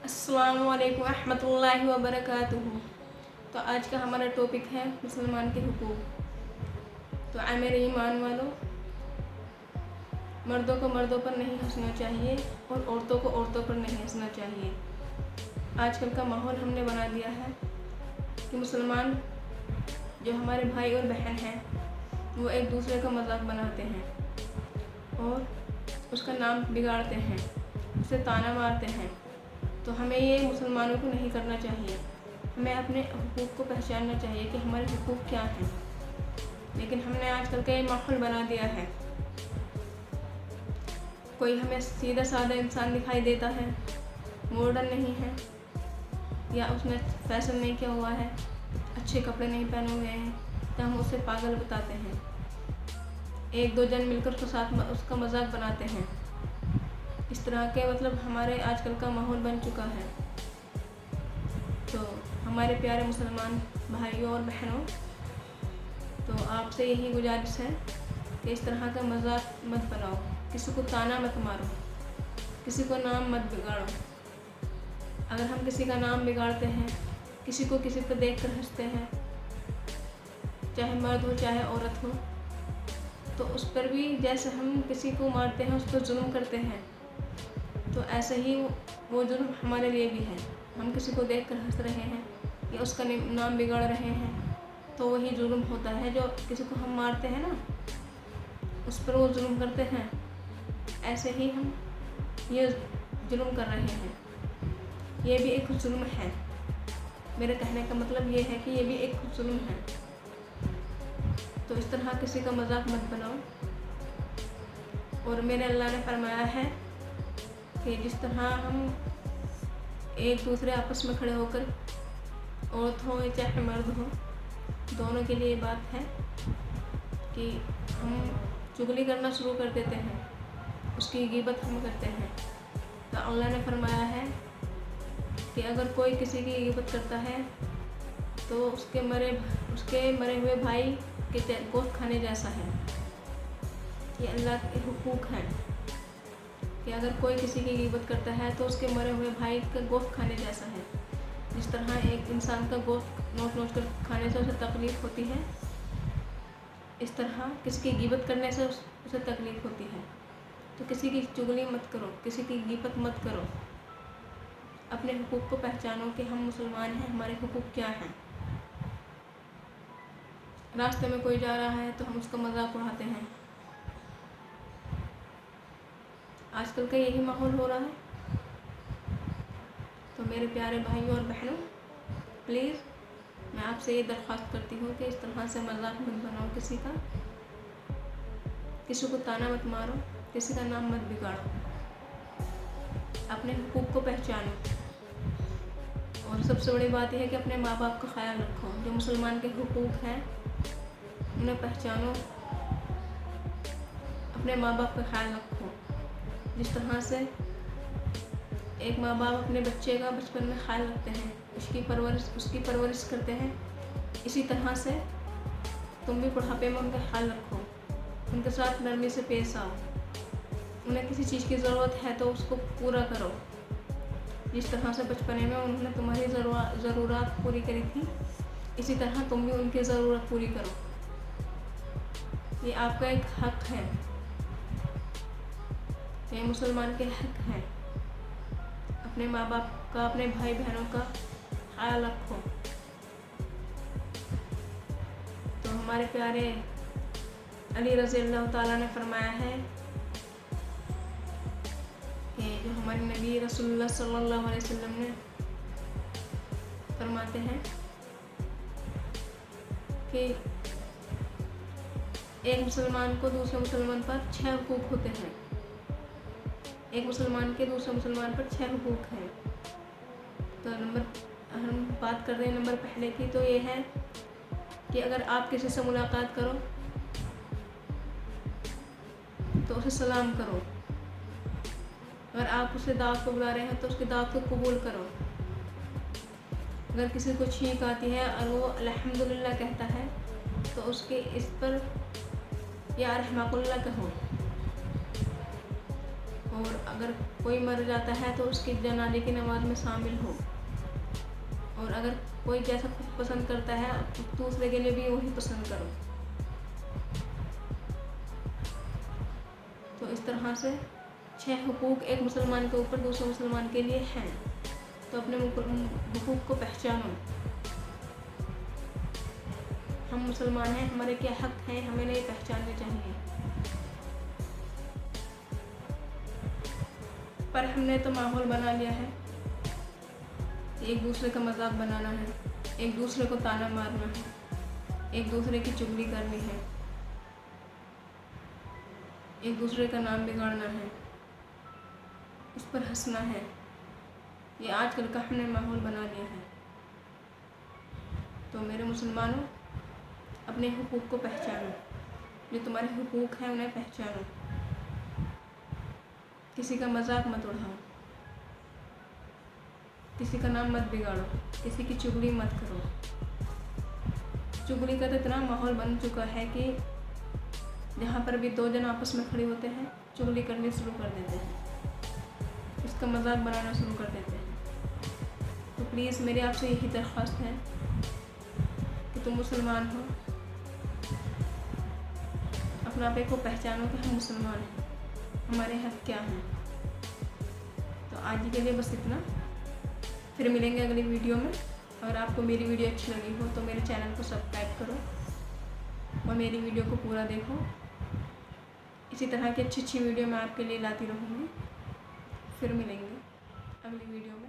अस्सलामुअलैकुम रहमतुल्लाहि व बरकातुहू। तो आज का हमारा टॉपिक है मुसलमान के हुकूक। तो आए मेरे ईमान वालों, मर्दों को मर्दों पर नहीं हंसना चाहिए और औरतों को औरतों पर नहीं हंसना चाहिए। आजकल का माहौल हमने बना दिया है कि मुसलमान जो हमारे भाई और बहन हैं वो एक दूसरे का मजाक बनाते हैं और उसका नाम बिगाड़ते हैं, उसे ताना मारते हैं। तो हमें ये मुसलमानों को नहीं करना चाहिए। हमें अपने हुकूक को पहचानना चाहिए कि हमारे हुकूक क्या हैं। लेकिन हमने आजकल का ये माहौल बना दिया है, कोई हमें सीधा साधा इंसान दिखाई देता है, मॉडर्न नहीं है या उसने फैशन नहीं किया हुआ है, अच्छे कपड़े नहीं पहने हुए हैं, तो हम उसे पागल बताते हैं। एक दो जन मिलकर उसके साथ उसका मजाक बनाते हैं। इस तरह के हमारे आजकल का माहौल बन चुका है। तो हमारे प्यारे मुसलमान भाइयों और बहनों, तो आपसे यही गुजारिश है कि इस तरह का मजाक मत बनाओ, किसी को ताना मत मारो, किसी को नाम मत बिगाड़ो। अगर हम किसी का नाम बिगाड़ते हैं, किसी को किसी पर देख कर हंसते हैं, चाहे मर्द हो चाहे औरत हो, तो उस पर भी जैसे हम किसी को मारते हैं, उस पर जुल्म करते हैं, तो ऐसे ही वो जुल्म हमारे लिए भी है। हम किसी को देखकर हंस रहे हैं या उसका नाम बिगाड़ रहे हैं, तो वही जुल्म होता है। जो किसी को हम मारते हैं ना, उस पर वो जुल्म करते हैं, ऐसे ही हम ये जुल्म कर रहे हैं। ये भी एक जुल्म है। मेरे कहने का मतलब ये है कि ये भी एक जुल्म है। तो इस तरह किसी का मजाक मत बनाओ। और मेरे अल्लाह ने फरमाया है कि जिस तरह हम एक दूसरे आपस में खड़े होकर, औरत हो या चाहे मर्द हो, दोनों के लिए ये बात है कि हम चुगली करना शुरू कर देते हैं, उसकी ग़ीबत हम करते हैं। तो अल्लाह ने फरमाया है कि अगर कोई किसी की ग़ीबत करता है तो उसके मरे हुए भाई के गोश्त खाने जैसा है। ये अल्लाह के हुकूक हैं कि अगर कोई किसी की ग़ीबत करता है तो उसके मरे हुए भाई का गोश्त खाने जैसा है। जिस तरह एक इंसान का गोश्त नोच कर खाने से उसे तकलीफ़ होती है, इस तरह किसी की ग़ीबत करने से उसे तकलीफ़ होती है। तो किसी की चुगली मत करो, किसी की ग़ीबत मत करो। अपने हुकूक को पहचानो कि हम मुसलमान हैं, हमारे हुकूक क्या हैं। रास्ते में कोई जा रहा है तो हम उसका मजाक उड़ाते हैं। आजकल का यही माहौल हो रहा है। तो मेरे प्यारे भाइयों और बहनों, प्लीज़ मैं आपसे ये दरख्वास्त करती हूँ कि इस तरह से मजाक मत बनाओ किसी का, किसी को ताना मत मारो, किसी का नाम मत बिगाड़ो। अपने हुकूक को पहचानो। और सबसे बड़ी बात यह है कि अपने माँ बाप का ख्याल रखो। जो मुसलमान के हुकूक हैं उन्हें पहचानो, अपने माँ बाप का ख्याल रखो। जिस तरह से एक माँ बाप अपने बच्चे का बचपन में ख्याल रखते हैं, उसकी परवरिश करते हैं, इसी तरह से तुम भी बुढ़ापे में उनका ख्याल रखो, उनके साथ नरमी से पेश आओ। उन्हें किसी चीज़ की ज़रूरत है तो उसको पूरा करो। जिस तरह से बचपने में उन्होंने तुम्हारी ज़रूरत पूरी करी थी, इसी तरह तुम भी उनकी ज़रूरत पूरी करो। ये आपका एक हक है, ये मुसलमान के हक हैं। अपने माँ बाप का, अपने भाई बहनों का ख्याल रखो। तो हमारे प्यारे अली रज़ी अल्लाह ताला ने फरमाया है कि जो हमारे नबी रसूलुल्लाह सल्लल्लाहु अलैहि वसल्लम ने फरमाते हैं कि एक मुसलमान को दूसरे मुसलमान पर 6 हुकूक होते हैं। एक मुसलमान के दूसरे मुसलमान पर 6 हुकूक हैं। तो हम बात कर रहे हैं नंबर पहले की, तो ये है कि अगर आप किसी से मुलाकात करो तो उसे सलाम करो। अगर आप उसे दावत को बुला रहे हैं तो उसकी दावत को कबूल करो। अगर किसी को छींक आती है और वो अल्हम्दुलिल्लाह कहता है तो उसके इस पर या रहमकुल्लाह कहो। और अगर कोई मर जाता है तो उसकी जनाजे की नमाज में शामिल हो। और अगर कोई जैसा खुद पसंद करता है तो दूसरे के लिए भी वही पसंद करो। तो इस तरह से 6 हुकूक एक मुसलमान के ऊपर दूसरे मुसलमान के लिए हैं। तो अपने हुकूक को पहचानो। हम मुसलमान हैं, हमारे क्या हक हैं, हमें नहीं पहचानने चाहिए। पर हमने तो माहौल बना लिया है, एक दूसरे का मजाक बनाना है, एक दूसरे को ताना मारना है, एक दूसरे की चुगली करनी है, एक दूसरे का नाम बिगाड़ना है, उस पर हंसना है। ये आजकल का हमने माहौल बना लिया है। तो मेरे मुसलमानों, अपने हुकूक को पहचानो। जो तुम्हारे हुकूक हैं उन्हें पहचानो। किसी का मजाक मत उड़ाओ, किसी का नाम मत बिगाड़ो, किसी की चुगली मत करो। चुगली का तो इतना माहौल बन चुका है कि जहाँ पर भी 2 जन आपस में खड़े होते हैं चुगली करनी शुरू कर देते हैं, उसका मजाक बनाना शुरू कर देते हैं। तो प्लीज़ मेरी आपसे यही दरख्वास्त है कि तुम मुसलमान हो, अपने आप को पहचानो कि हम मुसलमान हैं, हमारे हक क्या हैं। तो आज के लिए बस इतना। फिर मिलेंगे अगली वीडियो में। अगर आपको मेरी वीडियो अच्छी लगी हो तो मेरे चैनल को सब्सक्राइब करो और मेरी वीडियो को पूरा देखो। इसी तरह की अच्छी वीडियो मैं आपके लिए लाती रहूँगी। फिर मिलेंगे अगली वीडियो में।